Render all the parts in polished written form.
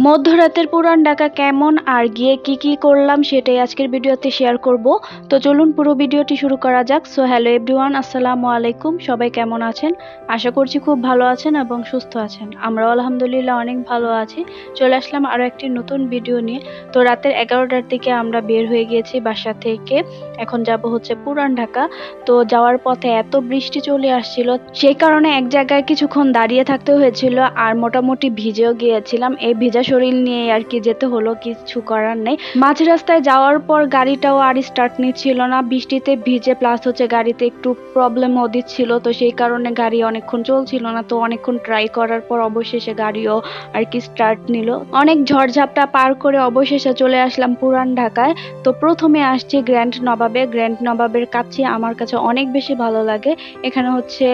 মধ্যরাতের পুরান ঢাকা কেমন আর গিয়ে কি করলাম সেটাই আজকের ভিডিওতে শেয়ার করব। তো চলুন পুরো ভিডিওটি শুরু করা যাক। সো হ্যালো এভরিওয়ান, আসসালামু আলাইকুম। সবাই কেমন আছেন? আশা করছি খুব ভালো আছেন এবং সুস্থ আছেন। আমরাও আলহামদুলিল্লাহ অনেক ভালো আছি। চলে আসলাম আরো একটি নতুন ভিডিও নিয়ে। তো রাতের 11টার দিকে আমরা বের হয়ে গিয়েছি বাসা থেকে। এখন যাব হচ্ছে পুরান ঢাকা। তো যাওয়ার পথে এত বৃষ্টি চলে আসছিল, সেই কারণে এক জায়গায় কিছুক্ষণ দাঁড়িয়ে থাকতে হয়েছিল আর মোটামুটি ভিজেও গিয়েছিলাম। এই ভিজা শরীর নিয়ে আর কি যেতে হলো, কিছু করার নেই। মাঝ রাস্তায় যাওয়ার পর গাড়িটাও আর স্টার্ট নিচ্ছিল না, বৃষ্টিতে ভিজে, প্লাস হচ্ছে গাড়িতে একটু প্রবলেমও দিচ্ছিল। তো সেই কারণে গাড়ি অনেকক্ষণ চলছিল না। তো অনেকক্ষণ ট্রাই করার পর অবশেষে গাড়িও আর কি স্টার্ট নিল। অনেক ঝড়ঝাপটা পার করে অবশেষে চলে আসলাম পুরান ঢাকায়। তো প্রথমে আসছি গ্র্যান্ড নবাবে। গ্র্যান্ড নবাবের কাচ্চি আমার কাছে অনেক বেশি ভালো লাগে। এখানে হচ্ছে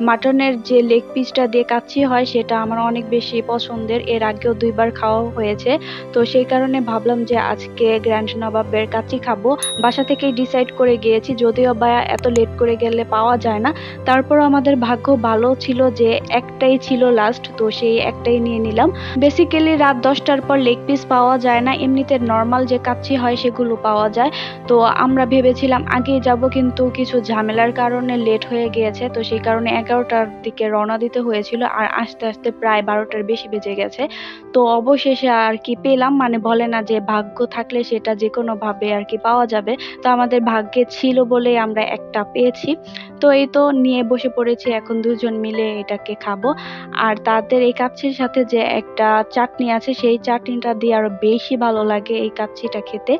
মাটনের যে লেগ পিসটা দিয়ে কাচ্চি হয় সেটা আমার অনেক বেশি পছন্দের। এর আগেও 2বার খাওয়া হয়েছে। তো সেই কারণে ভাবলাম যে আজকে গ্র্যান্ড নবাবের কাচ্চি খাবো। বাসা থেকেই ডিসাইড করে গিয়েছি, যদিও বা এত লেট করে গেলে পাওয়া যায় না। তারপর আমাদের ভাগ্য ভালো ছিল যে একটাই ছিল লাস্ট, তো সেই একটাই নিয়ে নিলাম। বেসিক্যালি রাত 10টার পর লেগ পিস পাওয়া যায় না, এমনিতে নর্মাল যে কাচ্চি হয় সেগুলো পাওয়া যায়। তো আমরা ভেবেছিলাম আগেই যাব, কিন্তু কিছু ঝামেলার কারণে লেট হয়ে গিয়েছে। তো সেই কারণে 11টার দিকে রওনা দিতে হয়েছিল আর আস্তে আস্তে প্রায় 12টার বেশি বেজে গেছে। তো অবশেষে আর কি পেলাম, মানে বলে না যে ভাগ্য থাকলে সেটা যে কোনো ভাবে আর কি পাওয়া যাবে। তো আমাদের ভাগ্যে ছিল বলেই আমরা একটা পেয়েছি। তো এই তো নিয়ে বসে পড়েছি, এখন দুজন মিলে এটাকে খাবো। আর তাদের এই কাচ্চির সাথে যে একটা চাটনি আছে, সেই চাটনিটা দিয়ে আরো বেশি ভালো লাগে এই কাচ্চিটা খেতে।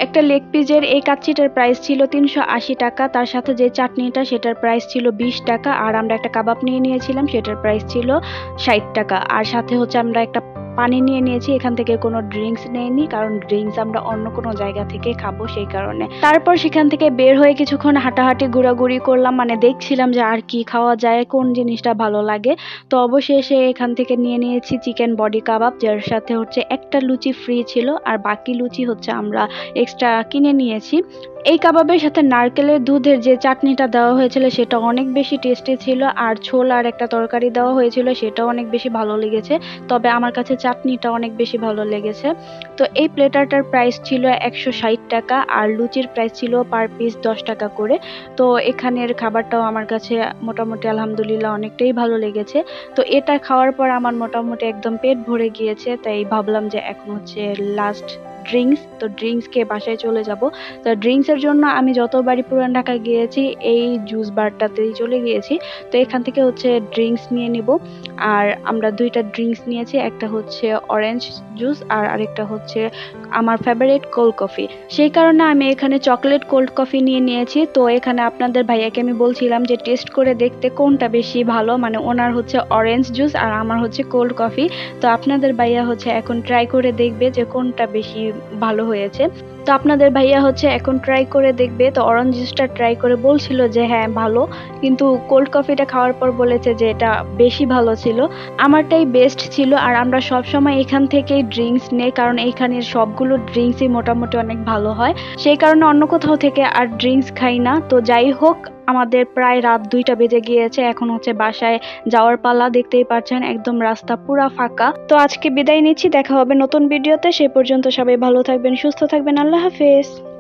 একটা লেগ পিসের এই কাচ্চিটার প্রাইস ছিল 380 টাকা, তার সাথে যে চাটনিটা সেটার প্রাইস ছিল 20 টাকা। আর আমরা একটা কাবাব নিয়ে নিয়েছিলাম, সেটার প্রাইস ছিল 60 টাকা। আর সাথে হচ্ছে আমরা একটা পানি নিয়ে নিয়েছি, এখান থেকে কোনো ড্রিঙ্কস নেইনি, কারণ ড্রিঙ্কস আমরা অন্য কোনো জায়গা থেকে খাবো সেই কারণে। তারপর সেখান থেকে বের হয়ে কিছুক্ষণ হাঁটাহাঁটি ঘোরাঘুরি করলাম, মানে দেখছিলাম যে আর কি খাওয়া যায়, কোন জিনিসটা ভালো লাগে। তো অবশেষে এখান থেকে নিয়ে নিয়েছি চিকেন বডি কাবাব, যার সাথে হচ্ছে একটা লুচি ফ্রি ছিল আর বাকি লুচি হচ্ছে আমরা এক্সট্রা কিনে নিয়েছি। এই কাবাবের সাথে নারকেলের দুধের যে চাটনিটা দেওয়া হয়েছিল সেটা অনেক বেশি টেস্টি ছিল, আর ছোল আর একটা তরকারি দেওয়া হয়েছিল সেটাও অনেক বেশি ভালো লেগেছে। তবে আমার কাছে চাটনিটা অনেক বেশি ভালো লেগেছে। তো এই প্লেটারটার প্রাইস ছিল 160 টাকা আর লুচির প্রাইস ছিল পার পিস 10 টাকা করে। তো এখানের খাবারটাও আমার কাছে মোটামুটি আলহামদুলিল্লাহ অনেকটাই ভালো লেগেছে। তো এটা খাওয়ার পর আমার মোটামুটি একদম পেট ভরে গিয়েছে, তাই ভাবলাম যে এখন হচ্ছে লাস্ট ড্রিঙ্কস। তো ড্রিঙ্কস খেয়ে বাসায় চলে যাব। তো ড্রিঙ্কসের জন্য আমি যতবারই পুরান ঢাকা গিয়েছি এই জুস বারটাতেই চলে গিয়েছি। তো এখান থেকে হচ্ছে ড্রিঙ্কস নিয়ে নিব। আর আমরা 2টা ড্রিঙ্কস নিয়েছি, একটা হচ্ছে অরেঞ্জ জুস আর আরেকটা হচ্ছে আমার ফেভারিট কোল্ড কফি। সেই কারণে আমি এখানে চকলেট কোল্ড কফি নিয়ে নিয়েছি। তো এখানে আপনাদের ভাইয়াকে আমি বলছিলাম যে টেস্ট করে দেখতে কোনটা বেশি ভালো, মানে ওনার হচ্ছে অরেঞ্জ জুস আর আমার হচ্ছে কোল্ড কফি। তো আপনাদের ভাইয়া হচ্ছে এখন ট্রাই করে দেখবে যে কোনটা বেশি ভালো হয়েছে। তো আপনাদের ভাইয়া হচ্ছে এখন ট্রাই করে দেখবে। তো অরেঞ্জ জুসটা ট্রাই করে বলছিল যে হ্যাঁ ভালো, কিন্তু কোল্ড কফিটা খাওয়ার পর বলেছে যে এটা বেশি ভালো ছিল। আমারটাই বেস্ট ছিল। আর আমরা সব সময় এখান থেকেই ড্রিঙ্কস নেই, কারণ এখানের সবগুলো ড্রিঙ্কসই মোটামুটি অনেক ভালো হয়, সেই কারণে অন্য কোথাও থেকে আর ড্রিঙ্কস খাই না। তো যাই হোক, আমাদের প্রায় রাত 2টা বেজে গিয়েছে, এখন হচ্ছে বাসায় যাওয়ার পালা। দেখতেই পাচ্ছেন একদম রাস্তা পুরা ফাঁকা। তো আজকে বিদায় নিচ্ছি, দেখা হবে নতুন ভিডিওতে। সেই পর্যন্ত সবাই ভালো থাকবেন, সুস্থ থাকবেন। আল্লাহ হাফেজ।